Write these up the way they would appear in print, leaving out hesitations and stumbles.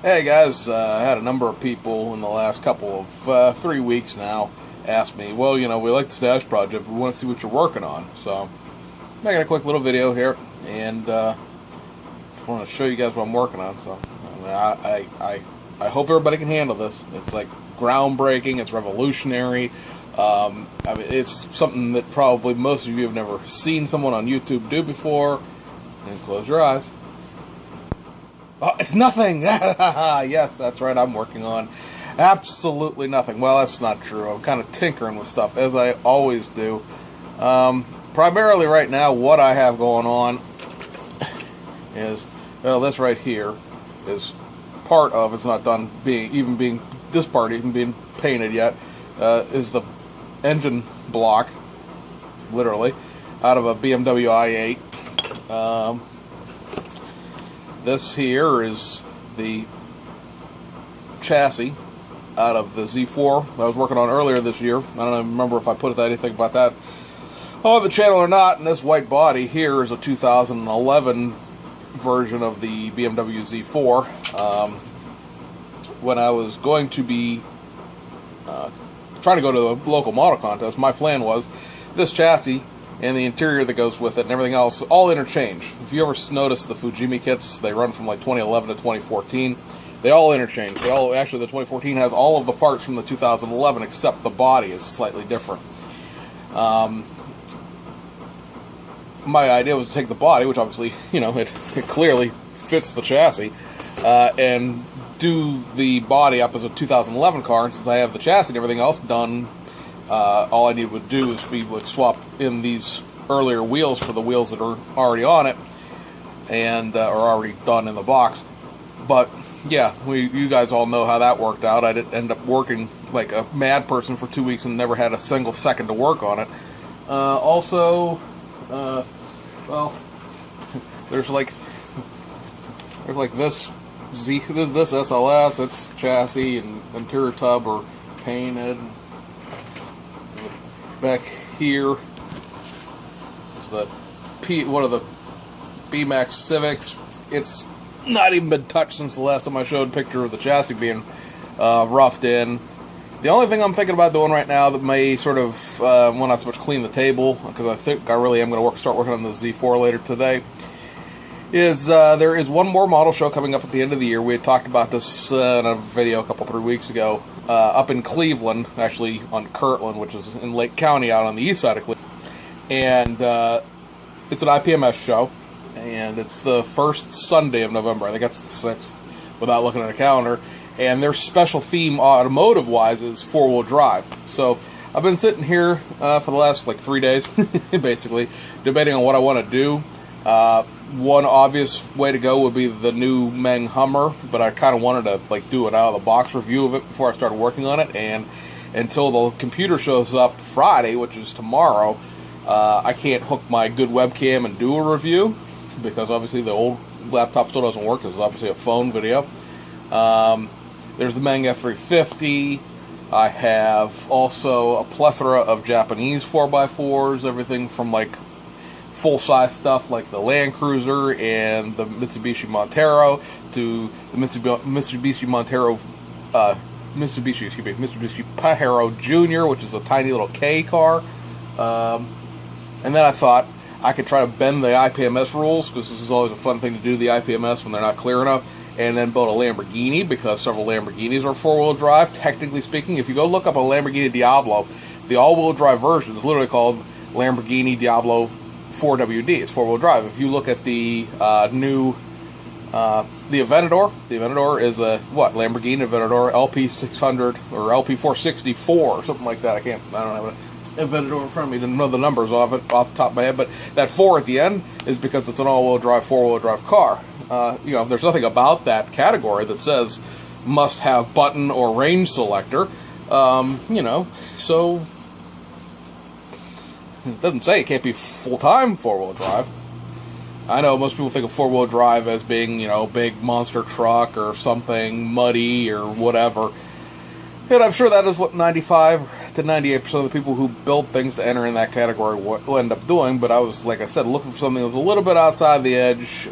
Hey guys, I had a number of people in the last couple of 3 weeks now ask me, well, we like the Stash Project, but we want to see what you're working on. So, I'm making a quick little video here, and just want to show you guys what I'm working on. So, I hope everybody can handle this. It's like groundbreaking, it's revolutionary. It's something that probably most of you have never seen someone on YouTube do before. And close your eyes. Oh, it's nothing! Yes, that's right, I'm working on absolutely nothing. Well, that's not true. I'm kind of tinkering with stuff, as I always do. Primarily right now, what I have going on is, well, this right here is part of, it's not done this part even being painted yet, is the engine block, literally, out of a BMW i8. This here is the chassis out of the Z4 I was working on earlier this year. I don't even remember if I put anything about that on the channel or not. And this white body here is a 2011 version of the BMW Z4. When I was going to be trying to go to the local model contest, my plan was this chassis and the interior that goes with it and everything else all interchange. If you ever notice the Fujimi kits, they run from like 2011 to 2014. They all interchange. Actually, the 2014 has all of the parts from the 2011 except the body is slightly different. My idea was to take the body, which obviously, it clearly fits the chassis, and do the body up as a 2011 car. And since I have the chassis and everything else done, all I would do is swap in these earlier wheels for the wheels that are already on it and are already done in the box. But yeah, you guys all know how that worked out. I did end up working like a mad person for 2 weeks and never had a single second to work on it. Also, well, there's like this this SLS. Its chassis and interior tub are painted. Back here is one of the B-Max Civics. It's not even been touched since the last time I showed a picture of the chassis being roughed in. The only thing I'm thinking about doing right now that may sort of, well, not so much clean the table, because I think I really am going to start working on the Z4 later today, is there is one more model show coming up at the end of the year. We had talked about this in a video a couple, 3 weeks ago, up in Cleveland, actually on Kirtland, which is in Lake County out on the east side of Cleveland. And it's an IPMS show, and it's the first Sunday of November. I think that's the 6th, without looking at a calendar. And their special theme, automotive-wise, is four-wheel drive. So I've been sitting here for the last, 3 days, basically, debating on what I want to do. One obvious way to go would be the new Meng Hummer, but I kind of wanted to do an out-of-the-box review of it before I started working on it, and until the computer shows up Friday, which is tomorrow, I can't hook my good webcam and do a review, because obviously the old laptop still doesn't work, because it's obviously a phone video. There's the Meng F350. I have also a plethora of Japanese 4x4s, everything from full-size stuff like the Land Cruiser and the Mitsubishi Montero to the Mitsubishi Pajero Jr., which is a tiny little K car. And then I thought I could try to bend the IPMS rules, because this is always a fun thing to do, the IPMS, when they're not clear enough, and then build a Lamborghini, because several Lamborghinis are four-wheel drive. Technically speaking, if you go look up a Lamborghini Diablo, the all-wheel drive version is literally called Lamborghini Diablo 4WD. It's four-wheel drive. If you look at the new the Aventador is a Lamborghini Aventador LP600 or LP464 or something like that. I don't have an Aventador in front of me to know the numbers off the top of my head, but that 4 at the end is because it's an all-wheel drive, four-wheel drive car. There's nothing about that category that says must have button or range selector. So it doesn't say it can't be full-time four-wheel drive. I know most people think of four-wheel drive as being, big monster truck or something muddy or whatever. And I'm sure that is what 95 to 98% of the people who build things to enter in that category will end up doing. But I was, like I said, looking for something that was a little bit outside the edge.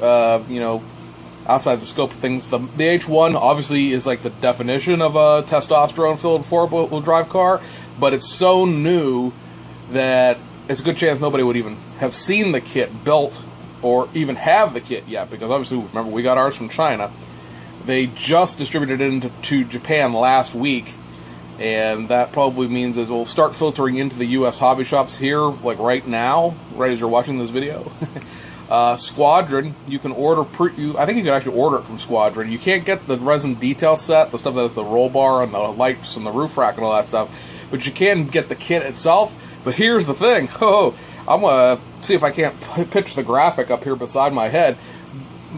outside the scope of things. The H1 obviously is like the definition of a testosterone-filled four-wheel drive car, but it's so new that it's a good chance nobody would even have seen the kit built or even have the kit yet, because obviously, remember, we got ours from China. They just distributed it into Japan last week, and that probably means it will start filtering into the U.S. hobby shops here, like right now, right as you're watching this video. Squadron, you can order, I think you can actually order it from Squadron. You can't get the resin detail set, the stuff that has the roll bar and the lights and the roof rack and all that stuff, but you can get the kit itself. But here's the thing, I'm going to see if I can't pitch the graphic up here beside my head,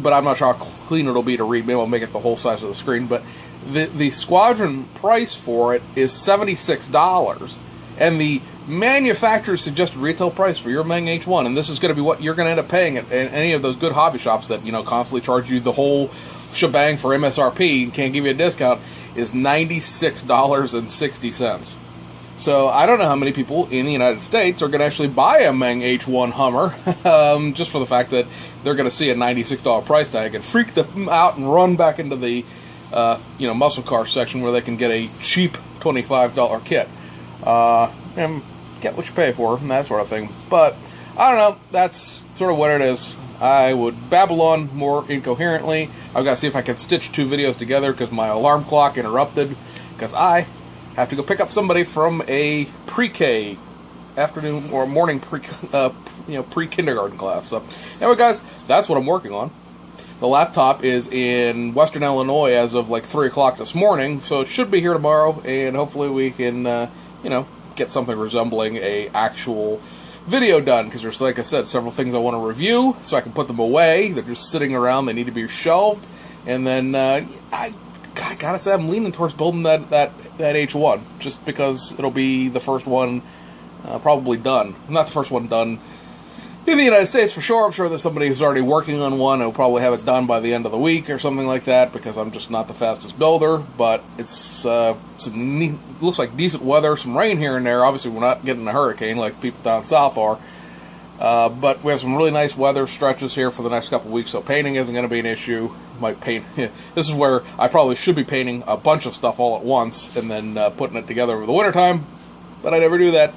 but I'm not sure how clean it'll be to read. Maybe I'll make it the whole size of the screen, but the Squadron price for it is $76, and the manufacturer's suggested retail price for your Meng H1, and this is going to be what you're going to end up paying at any of those good hobby shops that, you know, constantly charge you the whole shebang for MSRP and can't give you a discount, is $96.60. So I don't know how many people in the United States are going to actually buy a Meng H1 Hummer just for the fact that they're going to see a $96 price tag and freak them out and run back into the muscle car section where they can get a cheap $25 kit and get what you pay for and that sort of thing. But I don't know, that's sort of what it is. I would babble on more incoherently. I've got to see if I can stitch two videos together because my alarm clock interrupted, because I have to go pick up somebody from a pre-K afternoon or morning pre-kindergarten class. So anyway, guys, that's what I'm working on. The laptop is in Western Illinois as of like 3 o'clock this morning, so it should be here tomorrow, and hopefully we can, get something resembling a actual video done, because there's, like I said, several things I want to review, so I can put them away. They're just sitting around, they need to be shelved, and then, I gotta say, I'm leaning towards building that H1, just because it'll be the first one probably done. Not the first one done in the United States, for sure. I'm sure there's somebody who's already working on one who'll probably have it done by the end of the week or something like that, because I'm just not the fastest builder. But it's looks like decent weather, some rain here and there. Obviously, we're not getting a hurricane like people down south are. But we have some really nice weather stretches here for the next couple of weeks, so painting isn't going to be an issue. Might paint. This is where I probably should be painting a bunch of stuff all at once and then putting it together over the wintertime, but I never do that.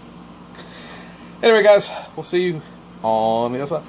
Anyway, guys, we'll see you on the other side.